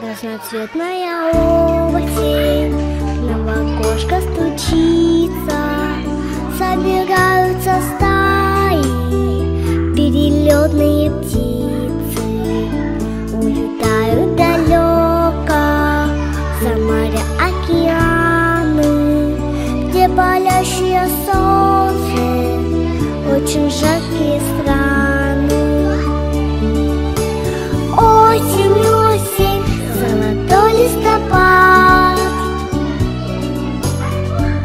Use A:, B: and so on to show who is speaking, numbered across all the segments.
A: Разноцветная осень нам в окошко стучится, собираются стаи, перелетные птицы, улетают далеко за моря, океаны, где палящее солнце, очень жаркие страны. Осень, осень, золотой листопад.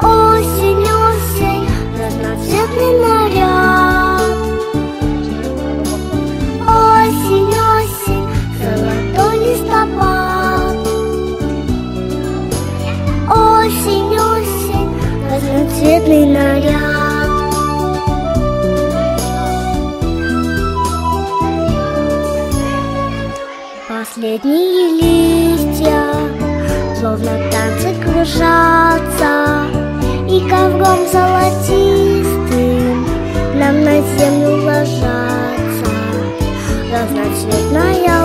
A: Осень, осень, разноцветный наряд. Осень, осень, золотой листопад. Осень, осень, разноцветный наряд. Последние листья словно танцы кружатся, и ковром золотистым нам на землю ложатся. Разноцветная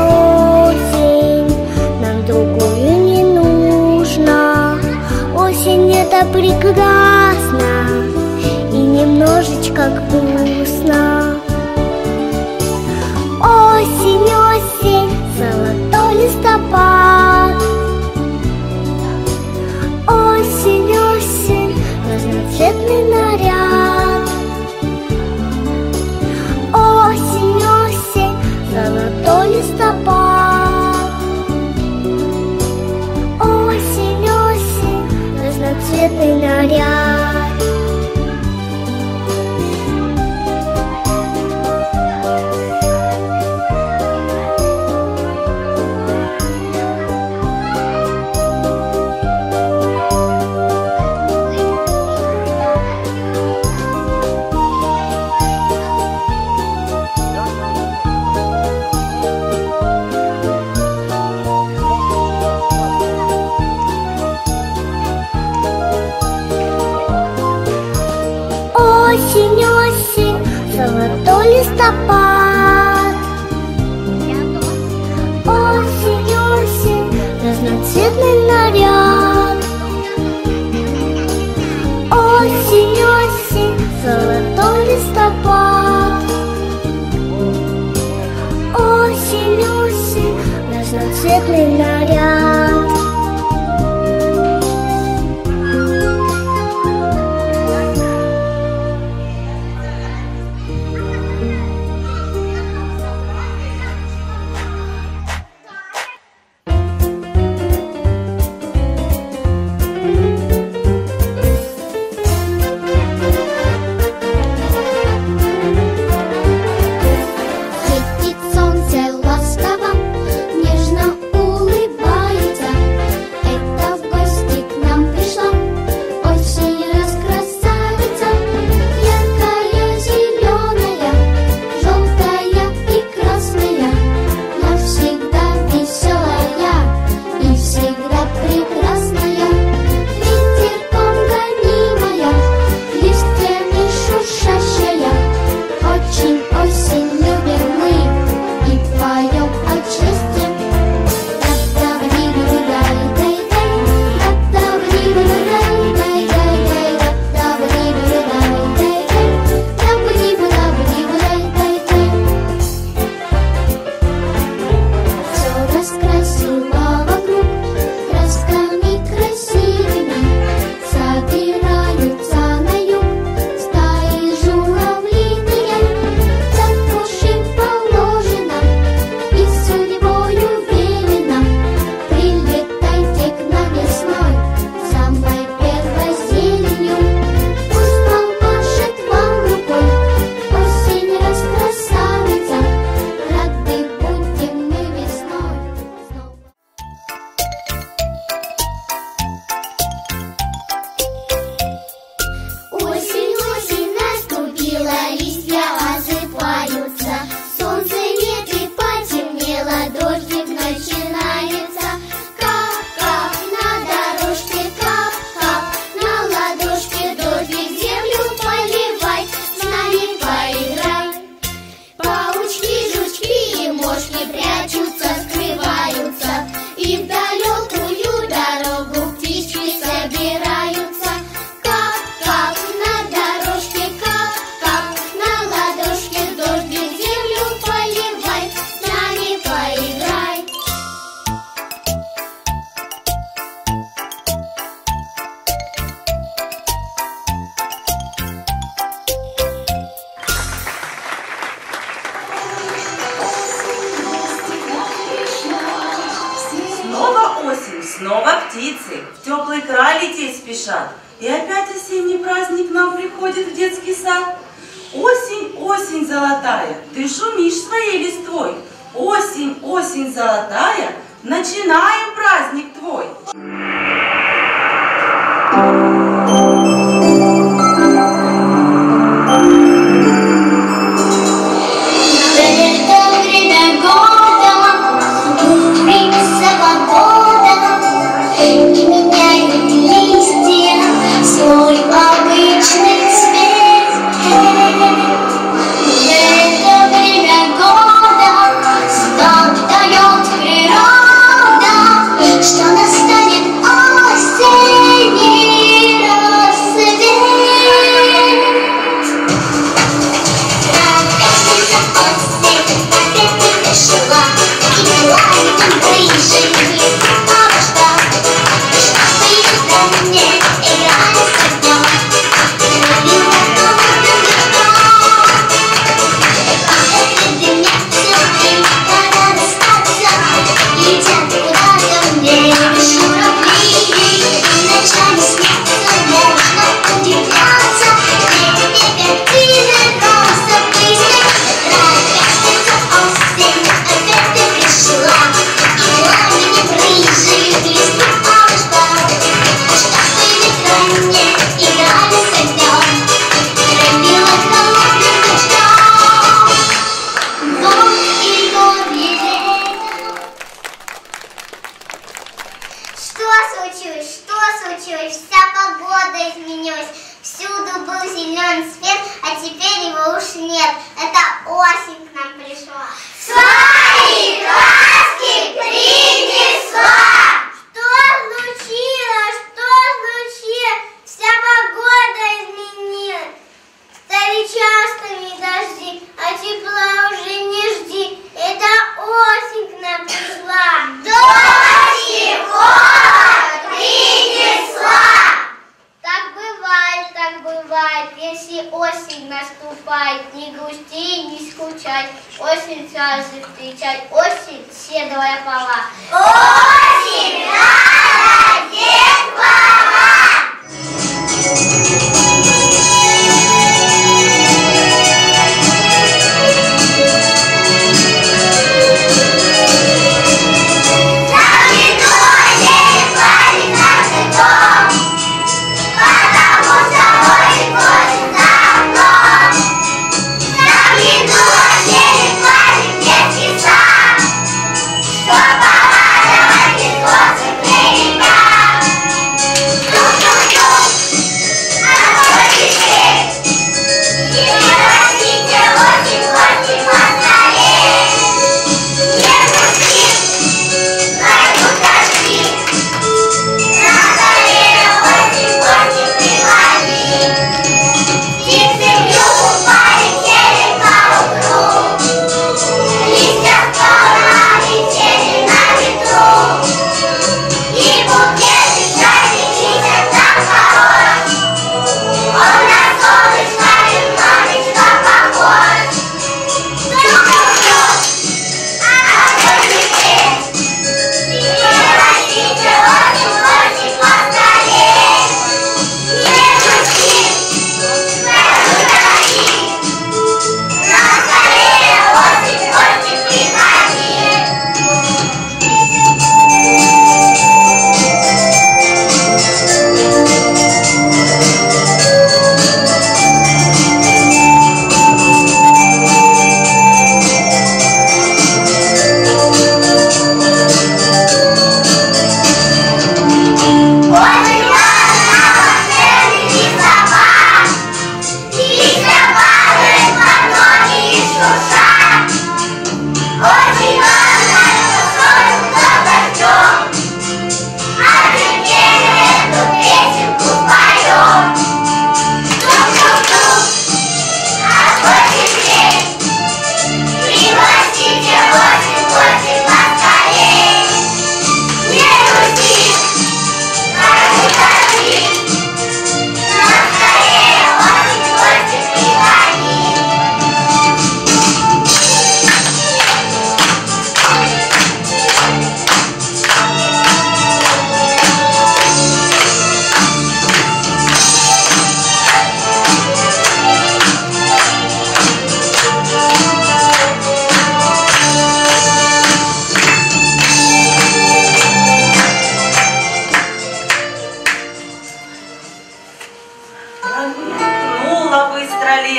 A: осень, нам другую не нужно. Осень — это прекрасно и немножечко грустно. Осень, осень, золотой листопад. Осень, осень, разноцветный наряд. Осень, осень, золотой листопад. Осень, осень, разноцветный наряд. Осень, осень, золотой листопад. Осень, осень, разноцветный наряд. Осень, осень, золотой листопад. Осень, осень, разноцветный наряд.
B: ветра лететь спешат. И опять осенний праздник к нам приходит в детский сад. Осень, осень золотая, ты шумишь своей листвой. Осень, осень золотая, начинаем праздник твой.
A: Вся погода изменилась, всюду был зеленый свет, а теперь его уж нет. Это осень к нам пришла. Свои краски принесла! Что случилось? Что случилось? Вся погода изменилась. Стали частыми дожди, а тепла уже не жди. Это осень к нам пришла. Дождь и холод принесла! Так бывает, если осень наступает. Не грусти, не скучай, осень сразу встречать, осень седая пора. Осень надо детвора! Что порадовать и солнце прилетать.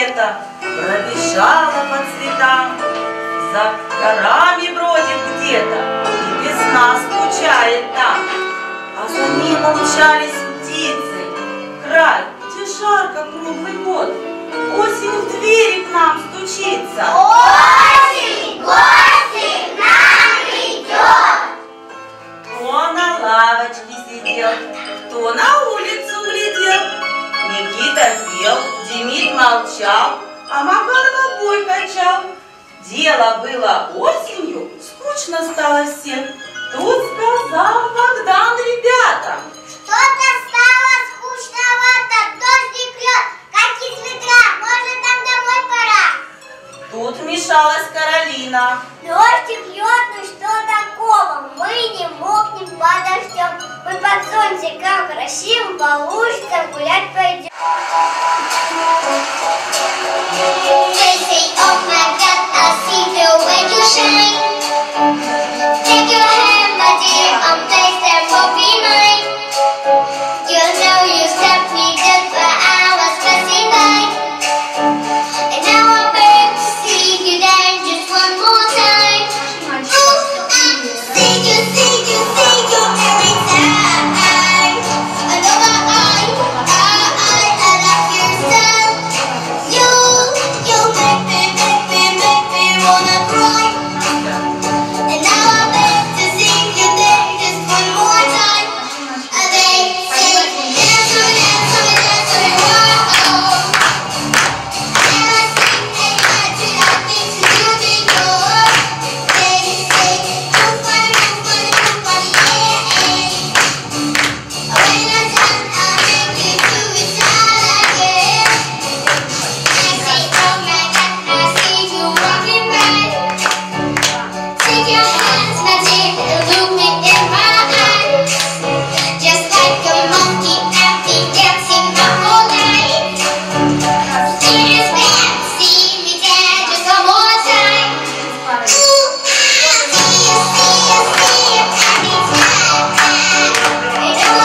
B: лето пробежало по цветам, за горами бродит где-то, и весна скучает там. А за ним умчались птицы, край, где жарко круглый год. Осень в двери к нам стучится.
A: Осень, гости к нам идет.
B: Кто на лавочке сидел, кто на улицу глядел. Никита пел, Демид молчал, а Макар головой качал. Дело было осенью, скучно стало всем. Тут сказал Богдан ребятам:
A: что-то стало скучновато, дождик льет, как из ведра, может, нам домой пора?
B: Тут вмешалась Каролина.
A: Дождик льет, ну что такого? Мы не мокнем под дождем. Мы под зонтиком красивым по лужицам гулять пойдем. They say, oh my God, I see the way you shine. Take your hand, my dear, and place them both behind. You know you stepped me just where I was passing by. And now I'm back to see you then just one more time. See you every time. I know I love your style. You make me wanna cry. And now I'm back to see you then just one more time. And they say, dance to me, wow. And I sing, hey, I do not think to you before. They say, nobody, yeah. When I'm done, I'll make you do it all again. They say, oh my God, I see you walking by. Take your hands, my dear, and look me in my eyes. Just like a monkey, I've been dancing my whole life. Serious man, see me dance just one more time. See you every time. You know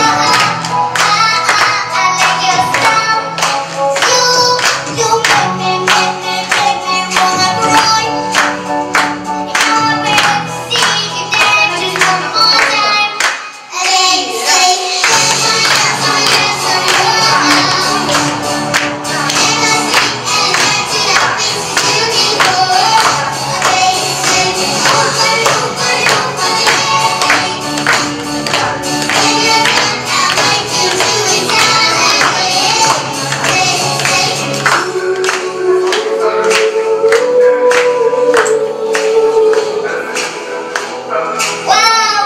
A: I like your style. You make me wanna cry. And now I'm back to see you dance just one more time. And they say, yes, oh yes, oh wow. And I sing and I do not think to you before. They say, nobody, yeah. When you're done, I'll make you do it all again. They say, wow,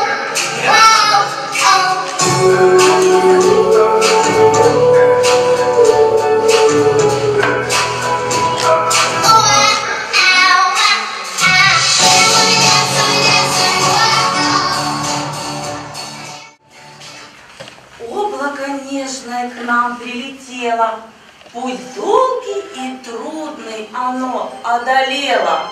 B: Облако нежное к нам прилетело, путь долгий и трудный оно одолело.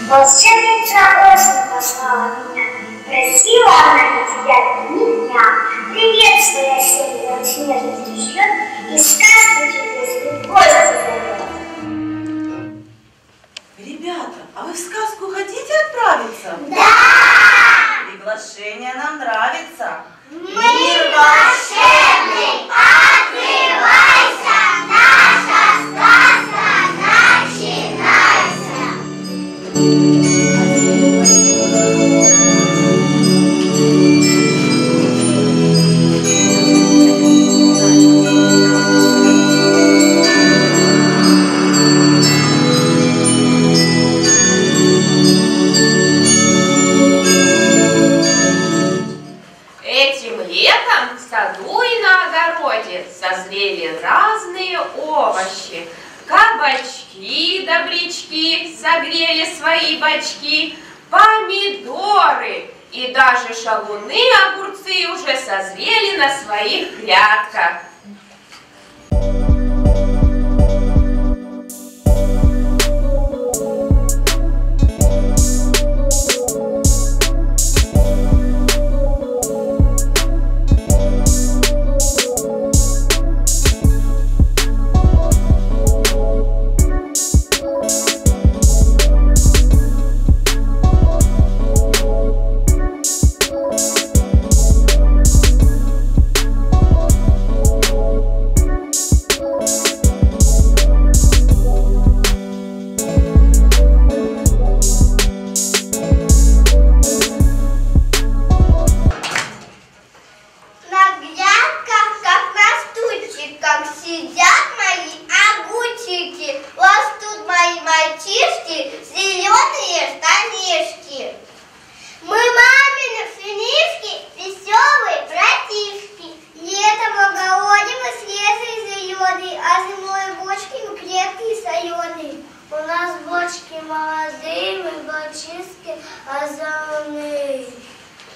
C: Волшебница осень послала меня, просила она на тебя дня. Приветствуй осеннюю снежность ждет, и сказку тебе с любовью зовет.
B: Ребята, а вы в сказку хотите отправиться?
A: да!
B: Приглашение нам нравится.
A: Мир волшебный, открывайся, наша сказка начинайся.
D: Этим летом в саду и на огороде созрели разные овощи. Кабачки, добрячки согрели свои бочки, помидоры, И даже шалуны огурцы уже созрели на своих грядках.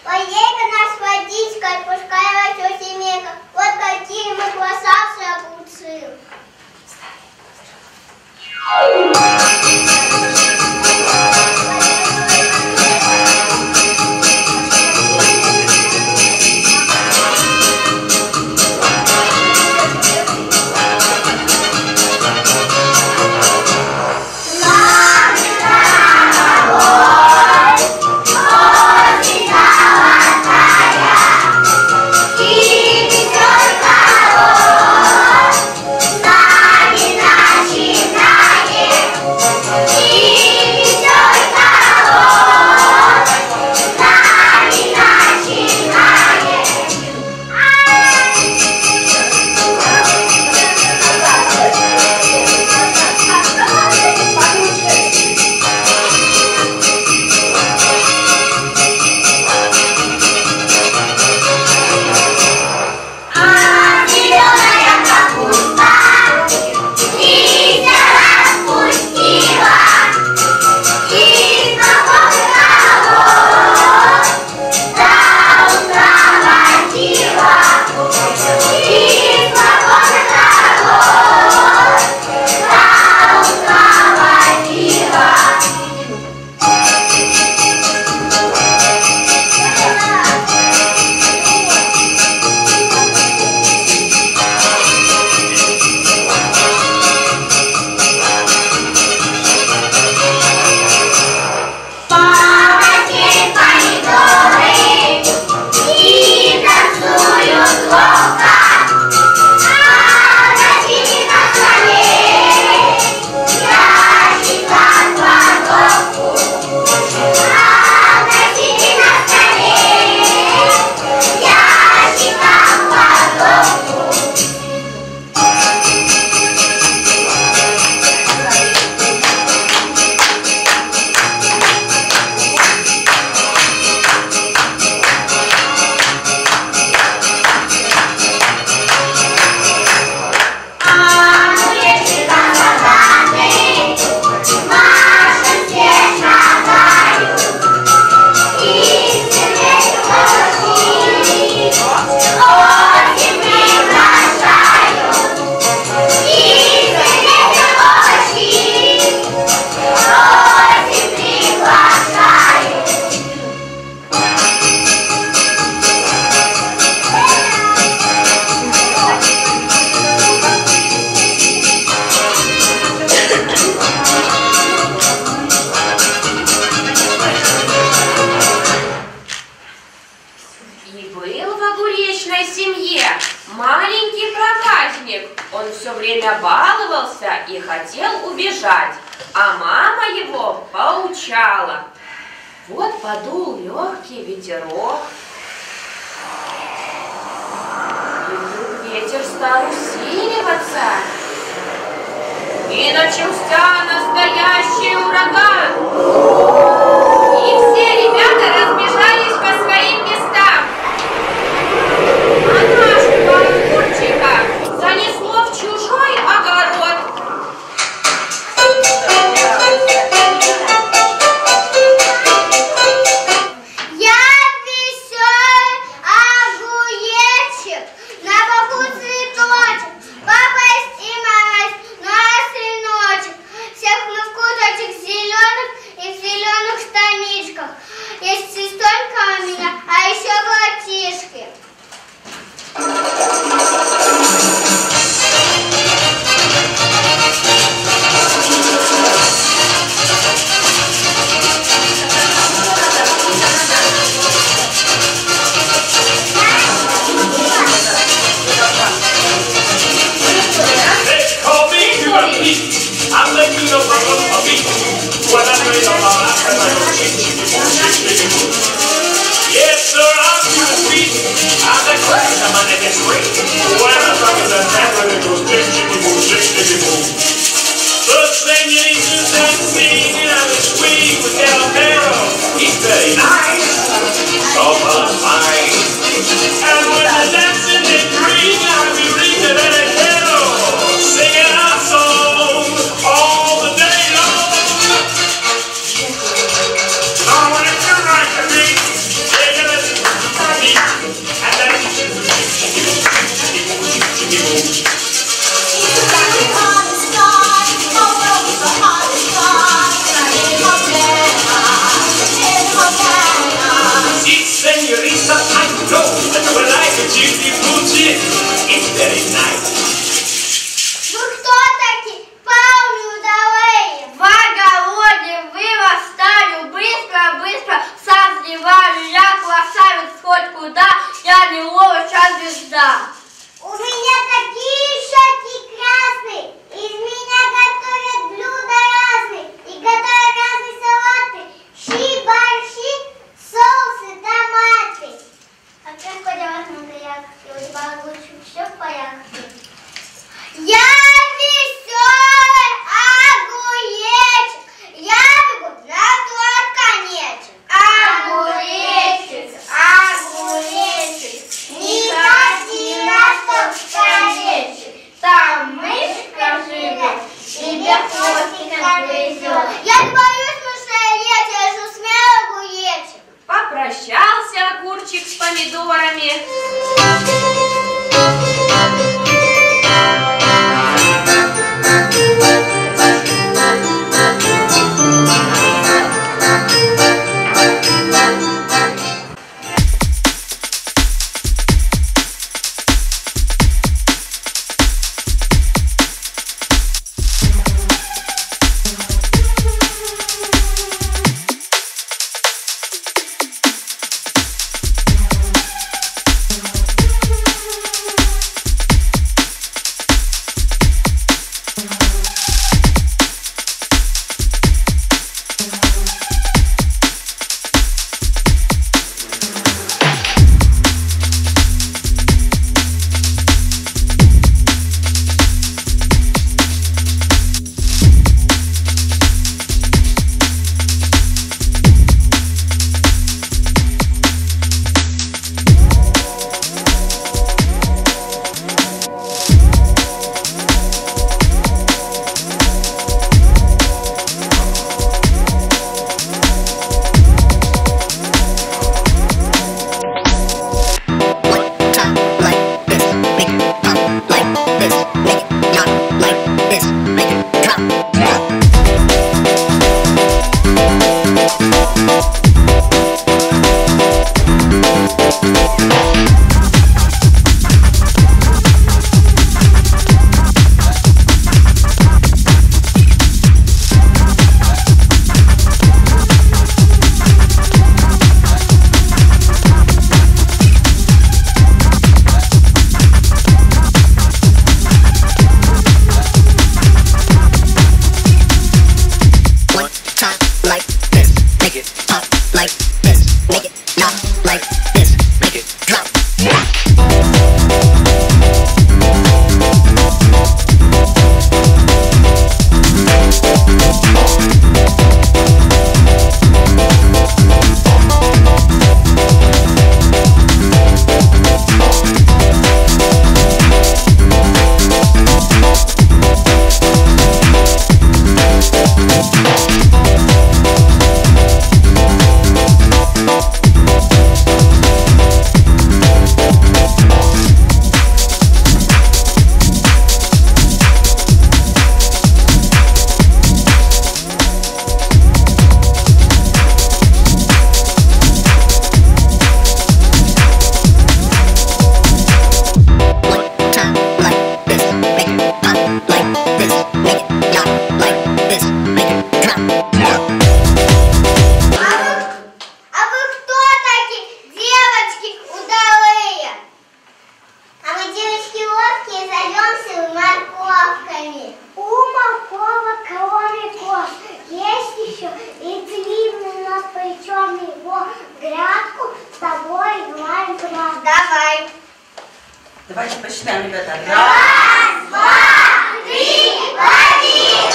C: Поедет нас водичкой, пускай все семейка. Вот какие мы красавцы огурцы.
D: Маленький проказник, он все время баловался и хотел убежать, а мама его поучала. Вот подул легкий ветерок, и вдруг ветер стал усиливаться, и начался настоящий ураган. И все ребята разбежались по своим местам. А нашего огурчика занесло в чужой огород.
C: Я есть и столько у меня, а еще платишки.
E: I'm letting you know from a beat. When I play the bar, I go shake. Yes, sir, I'm to the beat. I'm the crazy, I'm on the street. When I'm talking to that, it goes shake. The senoritas and singing on the street with El Perro. He's very nice, so fine. And when the dancing is green, I'll be reading at a ghetto, singing our song all the day long. Now when it's your right to me, they're gonna beat, and then senorita, I know that you like a Juicy Gucci. It's very nice.
C: Вы кто такие? Павлю давай!
F: В огороде вы восстали, быстро созревали. Я красавец хоть куда, я не ловчая звезда.
C: У меня такие щеки красные, из меня готовят блюда разные, и готовят разные салаты, щи, борщи, соусы, томаты. А как подавать надо я? У тебя лучше все в порядке. Я веселый огуречек, я бегу на тот конечек. Огуречек, не ходи на тот конечек, там мышка живет, тебе хвостиком везет. Я не боюсь мышей лечь, я же смелый огуречек.
D: Попрощался огурчик с помидорами.
C: давай.
B: Давайте посчитаем, ребята.
C: Раз, два, три, один.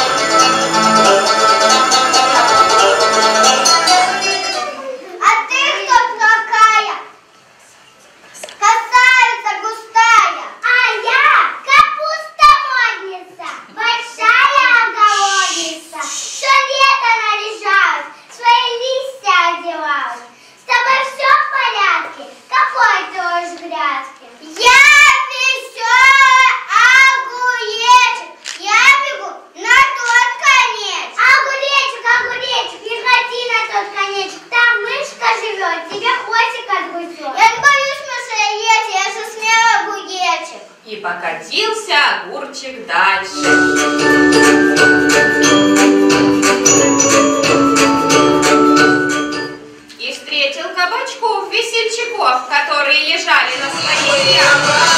C: А ты кто такая? Красавица густая. А я капуста модница, большая огородница. Что лето наряжалась, свои листья одевалась. С тобой все в порядке? Какой ты уж грядки? Я веселый огуречек, я бегу на тот конец. Огуречек, огуречек, не ходи на тот конечек, там мышка живет, тебе хвостик отгрызет. Я не боюсь мышей, я же смелый огуречек.
D: И покатился огурчик дальше. И встретил кабачков-весельчаков, которые лежали на своих яблоках.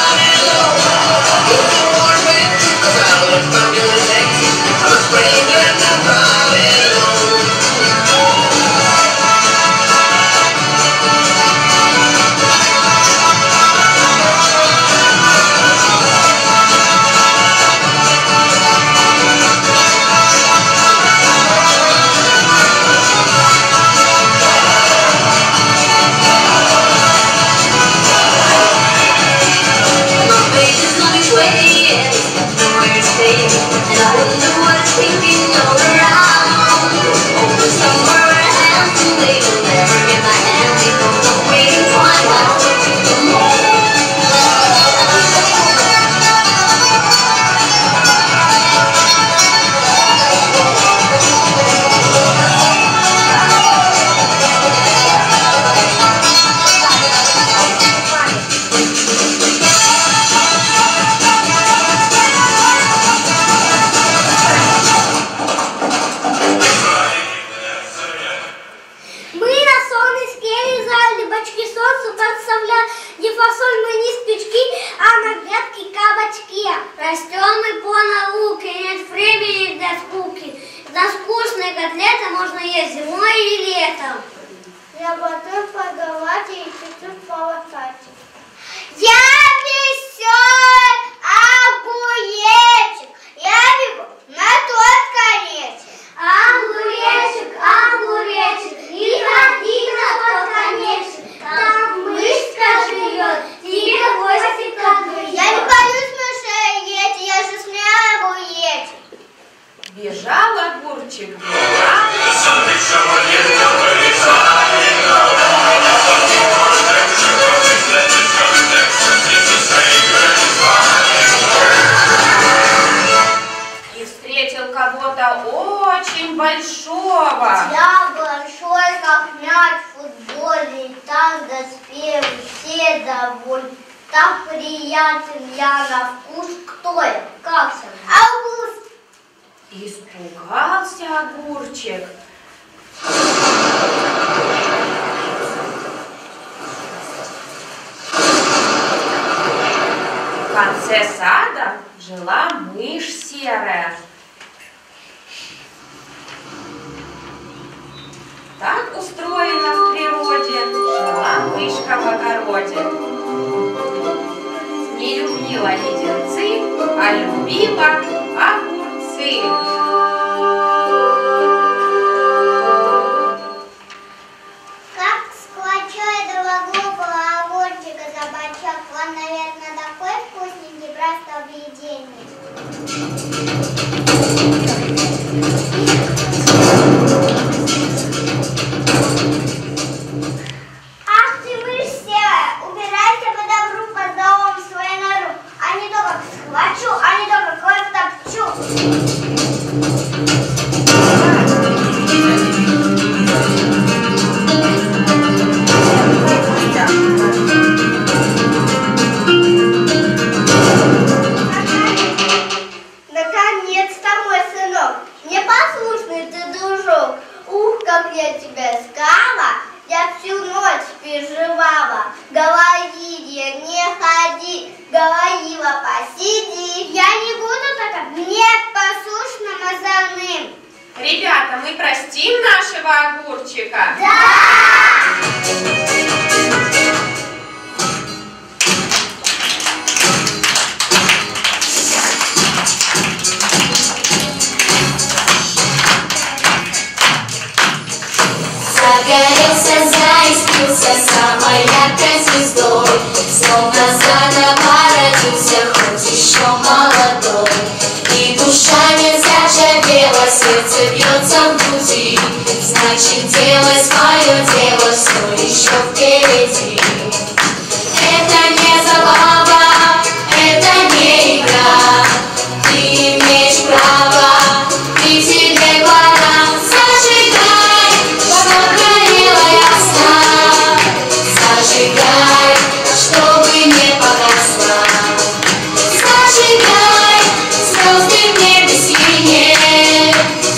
D: Бежал огурчик, и встретил кого-то очень большого.
C: Я большой, как мяч в футболе, и так доспею, все довольны. Так приятен я на вкус. Кто я? Как же? Август!
D: Испугался огурчик. В конце сада жила мышь серая. Так устроена в природе, жила мышка в огороде. Не любила леденцы, а любила огурцы.
C: Как схвачу этого глупого огурчика за бочок, он, наверное, такой вкусненький, просто объедение. Ах ты, мышь серая, убирайся по добру, по злому в свою нору, а не то как схвачу, а не то как растопчу. Наконец-то, мой сынок, непослушный ты дружок. Ух, как я тебя искала, я всю ночь переживала. Говорили, не ходи, говорила, посиди. Я не буду так непослушным озорным.
D: Ребята, мы простим нашего огурчика?
C: Да!
G: родился самой яркой звездой, словно заново родился, хоть еще молодой. И душа не заржавела, сердце бьется в груди, значит, делай свое дело, все еще впереди. Это не забава, это не игра, ты имеешь право, и тебе пора. Зажигай, чтоб горело ясно, зажигай, чтобы не погасла. Зажигай, звезды в небе синие,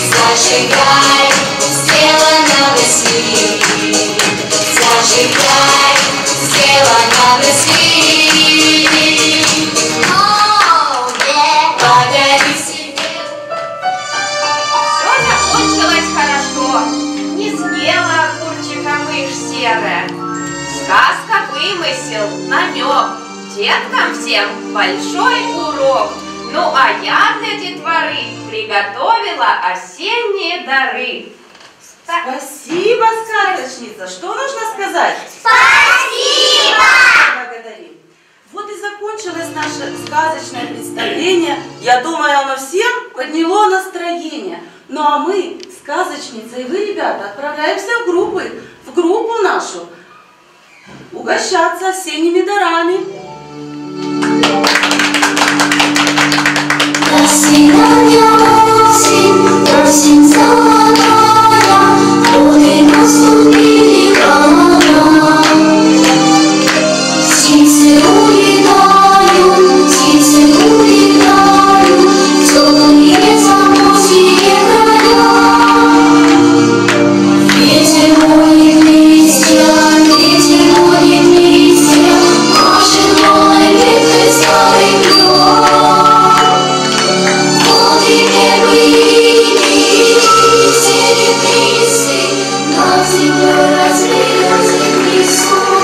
G: зажигай, сделано в России. Зажигай, сделано в России. Подари себе.
D: Все закончилось хорошо, не съела огурчика мышь серая. Сказка, вымысел, намек, деткам всем большой урок. Ну а я для детворы приготовила осенние дары.
B: Спасибо, сказочница. Что нужно сказать?
C: Спасибо!
B: Благодарим. Вот и закончилось наше сказочное представление. Я думаю, оно всем подняло настроение. Ну а мы, сказочница и вы, ребята, отправляемся в группу нашу, угощаться осенними дарами.
G: Осень золотая, воды наступили города. Птицы улетают, теплые заморские края. Ветер гонит листья, машет голой веткой старый клен. Вот и первые серебристый над землей разлился зимний сон.